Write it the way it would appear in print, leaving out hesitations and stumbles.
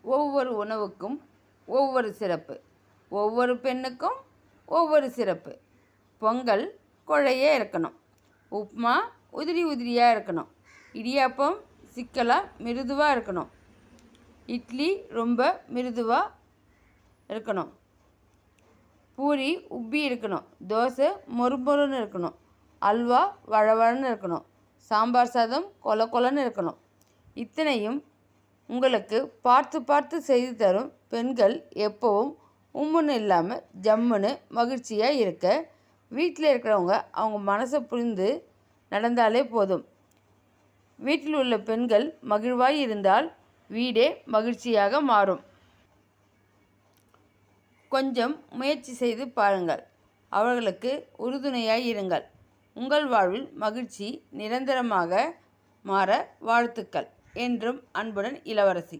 ஒவ்வொரு உணவுக்கும் ஒவ்வொரு சிறப்பு. ஒவ்வொரு பெண்ணுக்கும் ஒவ்வொரு சிறப்பு. பொங்கல் குழைய இருக்கணும். உப்புமா உதிரி உதிரியாக இருக்கணும். இடியாப்பம் சிக்கலாக மிருதுவாக இருக்கணும். இட்லி ரொம்ப மிருதுவாக இருக்கணும். பூரி உப்பி இருக்கணும். தோசை மொறுமொறுன்னு இருக்கணும். அல்வா வழவழன்னு இருக்கணும். சாம்பார் சாதம் கொல கொலன்னு இருக்கணும். இத்தனையும் உங்களுக்கு பார்த்து பார்த்து செய்து தரும் பெண்கள் எப்போவும் உம்முன்னு இல்லாமல் ஜம்முன்னு மகிழ்ச்சியாக இருக்க வீட்டில் இருக்கிறவங்க அவங்க மனசை புரிந்து நடந்தாலே போதும். வீட்டில் உள்ள பெண்கள் மகிழ்வாய் இருந்தால் வீடே மகிழ்ச்சியாக மாறும். கொஞ்சம் முயற்சி செய்து பாருங்கள். அவர்களுக்கு உறுதுணையாய் இருங்கள். உங்கள் வாழ்வில் மகிழ்ச்சி நிரந்தரமாக மாற வாழ்த்துக்கள். என்றும் அன்புடன் இளவரசி.